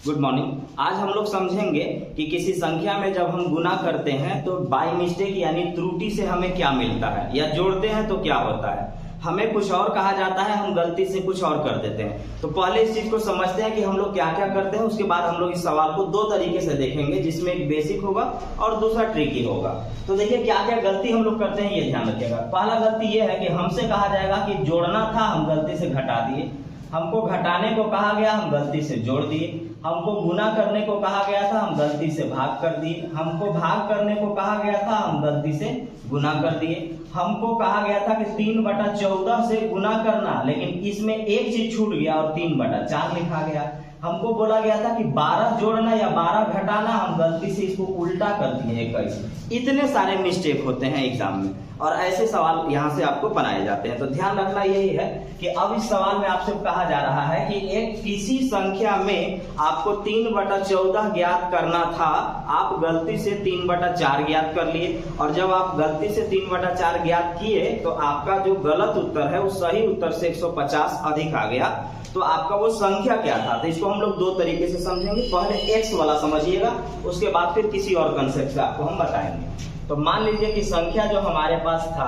Good morning. आज हम लोग समझेंगे कि किसी संख्या में जब हम गुना करते हैं तो बाय मिस्टेक यानी त्रुटि से हमें क्या मिलता है, या जोड़ते हैं तो क्या होता है। हमें कुछ और कहा जाता है, हम गलती से कुछ और कर देते हैं। तो पहले इस चीज को समझते हैं कि हम लोग क्या क्या करते हैं, उसके बाद हम लोग इस सवाल को दो तरीके से देखेंगे, जिसमें एक बेसिक होगा और दूसरा ट्रिकी होगा। तो देखिए क्या क्या गलती हम लोग करते हैं, ये ध्यान रखिएगा। पहला गलती ये है कि हमसे कहा जाएगा कि जोड़ना था, हम गलती से घटा दिए। हमको घटाने को कहा गया, हम गलती से जोड़ दिए। हमको गुना करने को कहा गया था, हम गलती से भाग कर दिए। हमको भाग करने को कहा गया था, हम गलती से गुना कर दिए। हमको कहा गया था कि 3/14 से गुना करना, लेकिन इसमें एक चीज छूट गया और 3/4 लिखा गया। हमको बोला गया था कि 12 जोड़ना या 12 घटाना, हम गलती से इसको उल्टा कर दिए 21। इतने सारे मिस्टेक होते हैं एग्जाम में, और ऐसे सवाल यहाँ से आपको बनाए जाते हैं। तो ध्यान रखना यही है कि अब इस सवाल में आपसे कहा जा रहा है कि एक किसी संख्या में आपको 3/14 ज्ञात करना था, आप गलती से 3/4 ज्ञात कर लिए। और जब आप गलती से 3/4 ज्ञात किए तो आपका जो गलत उत्तर है वो सही उत्तर से 150 अधिक आ गया। तो आपका वो संख्या क्या था, तो इसको हम लोग दो तरीके से समझेंगे। पहले एक्स वाला समझिएगा, उसके बाद फिर किसी और कंसेप्ट से आपको हम बताएंगे। तो मान लीजिए कि संख्या जो हमारे पास था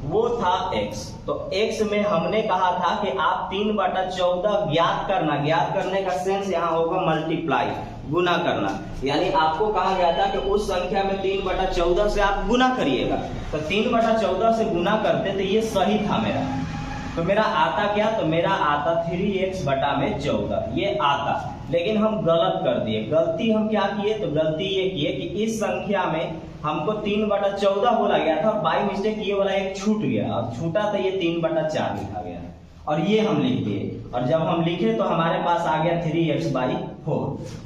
वो था x। तो x में हमने कहा था कि आप 3/14 ज्ञात करना। ज्ञात करने का सेंस यहाँ होगा मल्टीप्लाई, गुना करना। यानी आपको कहा गया था कि उस संख्या में 3/14 से आप गुना करिएगा। तो 3/14 से गुना करते तो ये सही था मेरा। तो मेरा आता क्या, तो मेरा आता 3x/14 ये आता। लेकिन हम गलत कर दिए। गलती हम क्या किए, तो गलती ये किए कि इस संख्या में हमको 3/14 बोला गया था, बाई मिस्टेक ये वाला एक छूट गया, और छूटा तो ये 3/4 लिखा गया, और ये हम लिख दिए। और जब हम लिखे तो हमारे पास आ गया 3x/4।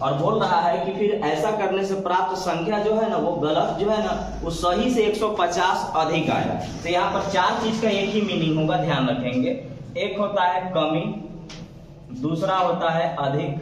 और बोल रहा है कि फिर ऐसा करने से प्राप्त संख्या जो है ना, वो गलत जो है ना, वो सही से 150 अधिक आया। तो यहाँ पर चार चीज का एक ही मीनिंग होगा, ध्यान रखेंगे। एक होता है कमी, दूसरा होता है अधिक,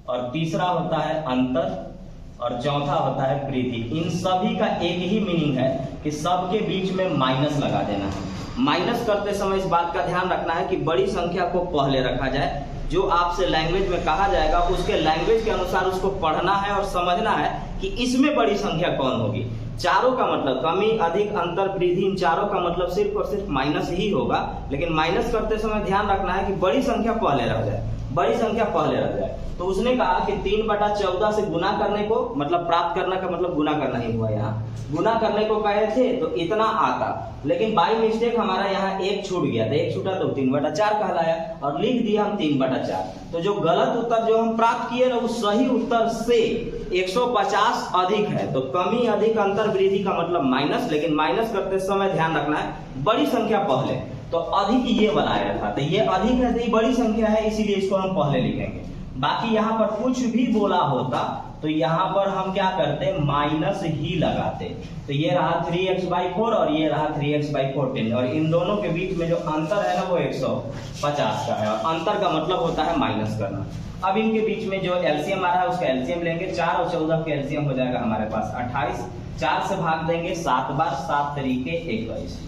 और तीसरा होता है अंतर, और चौथा होता है वृद्धि। इन सभी का एक ही मीनिंग है कि सबके बीच में माइनस लगा देना है। माइनस करते समय इस बात का ध्यान रखना है कि बड़ी संख्या को पहले रखा जाए। जो आपसे लैंग्वेज में कहा जाएगा उसके लैंग्वेज के अनुसार उसको पढ़ना है और समझना है कि इसमें बड़ी संख्या कौन होगी। चारों का मतलब कमी, अधिक, अंतर, वृद्धि, इन चारों का मतलब सिर्फ और सिर्फ माइनस ही होगा। लेकिन माइनस करते समय ध्यान रखना है कि बड़ी संख्या पहले रह जाए, बड़ी संख्या पहले रह जाए। तो उसने कहा कि 3/14 से गुना करने को, मतलब प्राप्त करना का मतलब गुना करना ही हुआ। यहाँ गुना करने को कहे थे तो इतना आता, लेकिन बाई मिस्टेक हमारा यहाँ एक छूट गया था। एक छूटा तो 3/4 कहलाया, और लिख दिया हम 3/4। तो जो गलत उत्तर जो हम प्राप्त किए ना, वो सही उत्तर से 150 अधिक है। तो कमी, अधिक, अंतर, वृद्धि का मतलब माइनस। लेकिन माइनस करते समय ध्यान रखना है बड़ी संख्या पहले। तो अधिक ये बनाया था, तो ये अधिक है, तो ये बड़ी संख्या है, इसीलिए इसको हम पहले लिखेंगे। बाकी यहाँ पर कुछ भी बोला होता तो यहाँ पर हम क्या करते, माइनस ही लगाते। तो ये रहा 3x/4 और ये रहा 3x/14, और इन दोनों के बीच में जो अंतर है ना वो 150 का है, और अंतर का मतलब होता है माइनस करना। अब इनके बीच में जो एलसीएम आ रहा है उसका एलसीएम लेंगे। 4 और 14 का एलसीएम हो जाएगा हमारे पास 28। 4 से भाग देंगे 7 बार, 7 तरीके 21।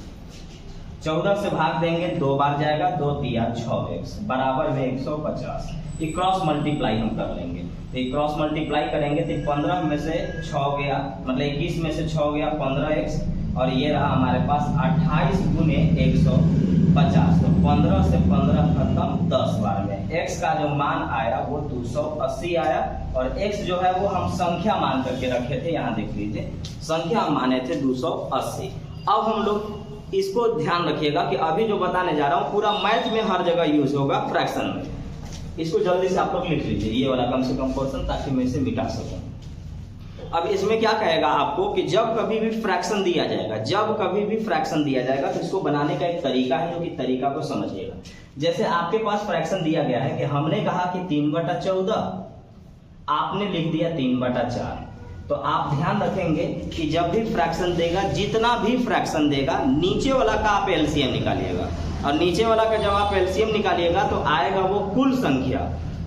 14 से भाग देंगे 2 बार जाएगा, 2 तिया 6x बराबर में 150। ये क्रॉस मल्टीप्लाई हम कर लेंगे। तो ये क्रॉस मल्टीप्लाई करेंगे तो 15 में से 6 गया, मतलब 21 में से 6 गया 15x, और ये रहा हमारे पास 28 गुने 150। तो 15 से 15 खत्म 10 बार में। x का जो मान आया वो 280 आया, और x जो है वो हम संख्या मान करके रखे थे। यहाँ देख लीजिए, संख्या माने थे 280। अब हम लोग इसको ध्यान रखिएगा कि अभी जो बताने जा रहा हूँ पूरा मैथ में हर जगह यूज होगा, फ्रैक्शन में। इसको जल्दी से आप लोग लिख लीजिए, ये वाला कम से कम पोर्शन, ताकि मैं इसे मिटा सकूं। अब इसमें क्या कहेगा आपको कि जब कभी भी फ्रैक्शन दिया जाएगा, जब कभी भी फ्रैक्शन दिया जाएगा तो इसको बनाने का एक तरीका है, जो कि तरीका को समझिएगा। जैसे आपके पास फ्रैक्शन दिया गया है कि हमने कहा कि 3/14, आपने लिख दिया 3/4। तो आप ध्यान रखेंगे कि जब भी फ्रैक्शन देगा, जितना भी फ्रैक्शन देगा, नीचे वाला का आप एलसीएम निकालिएगा। और नीचे वाला का जब आप एलसीएम निकालिएगा तो आएगा वो कुल संख्या।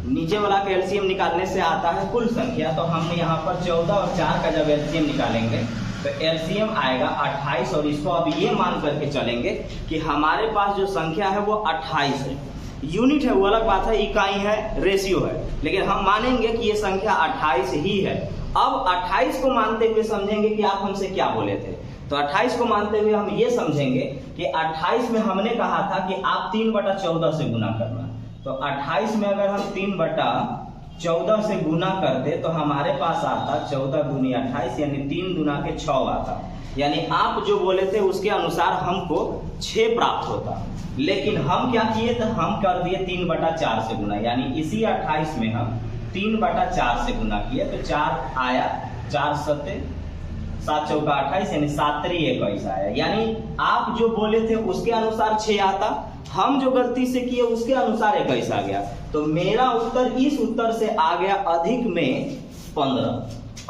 नीचे वाला का एलसीएम निकालने से आता है कुल संख्या। तो हम यहाँ पर 14 और 4 का जब एलसीएम निकालेंगे तो एलसीएम आएगा 28। और इसको अब ये मान करके चलेंगे कि हमारे पास जो संख्या है वो 28 है। यूनिट है वो अलग बात है, इकाई है, रेशियो है, लेकिन हम मानेंगे कि ये संख्या 28 ही है। अब 28 को मानते हुए समझेंगे कि आप हमसे क्या बोले थे। तो 28 को मानते हुए हम ये समझेंगे कि 28 में हमने कहा था कि आप 3/14 से गुना करना। तो 28 में अगर हम 3/14 से गुना करते तो हमारे पास आता 14 दूनी 28 यानी 3 दूना के 6 आता, यानी आप जो बोले थे उसके अनुसार हमको 6 प्राप्त होता। लेकिन हम क्या किए थे, हम कर दिए 3/4 से गुना, यानी इसी 28 में हम 3/4 से गुना किए तो 4 आया, 4 7 7 चौका 28 यानी 7 3 21 आया। यानी आप जो बोले थे उसके अनुसार 6 आता, हम जो गलती से किए उसके अनुसार 21 आ गया। तो मेरा उत्तर इस उत्तर से आ गया अधिक में 15,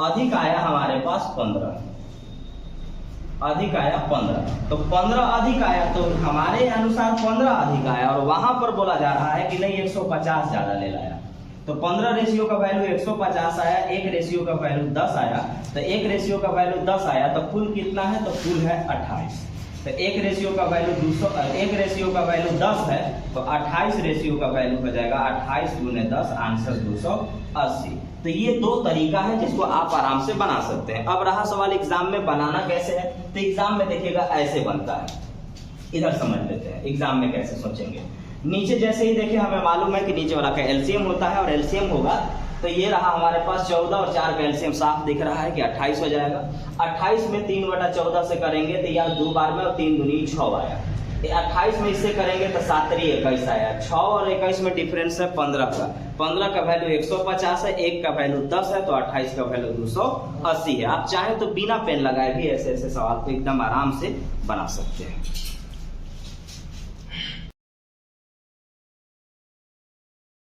अधिक आया हमारे पास 15, अधिक आया 15। तो 15 अधिक आया तो हमारे अनुसार 15 अधिक आया, और वहां पर बोला जा रहा है कि नहीं 150 ज्यादा ले लाया। तो 15 रेशियो का वैल्यू 150 आया, 1 रेशियो का वैल्यू 10 आया। तो 1 रेशियो का वैल्यू 10 आया तो कुल कितना है, तो कुल है 28। तो 1 रेशियो का वैल्यू 1 रेशियो का वैल्यू 10 है तो 28 रेशियो का वैल्यू हो जाएगा 28 गुने 10, आंसर 280। तो ये 2 तरीका है जिसको आप आराम से बना सकते हैं। अब रहा सवाल एग्जाम में बनाना कैसे है, तो एग्जाम में देखिएगा ऐसे बनता है। इधर समझ लेते हैं एग्जाम में कैसे सोचेंगे। नीचे जैसे ही देखिए हमें मालूम है कि नीचे वाला का एलसीएम होता है, और एलसीएम होगा तो ये रहा हमारे पास 14 और 4 का एलसीएम साफ दिख रहा है कि 28 हो जाएगा। 28 में 3/14 से करेंगे तो यार 2 बार में, और 3 दूनी 6 आया। 28 में इससे करेंगे तो 7 3 21 आया। 6 और 21 में डिफरेंस है 15 का। 15 का वैल्यू 150 है, 1 का वैल्यू 10 है, तो 28 का वैल्यू 280 है। आप चाहें तो बिना पेन लगाए भी ऐसे ऐसे सवाल को एकदम आराम से बना सकते हैं।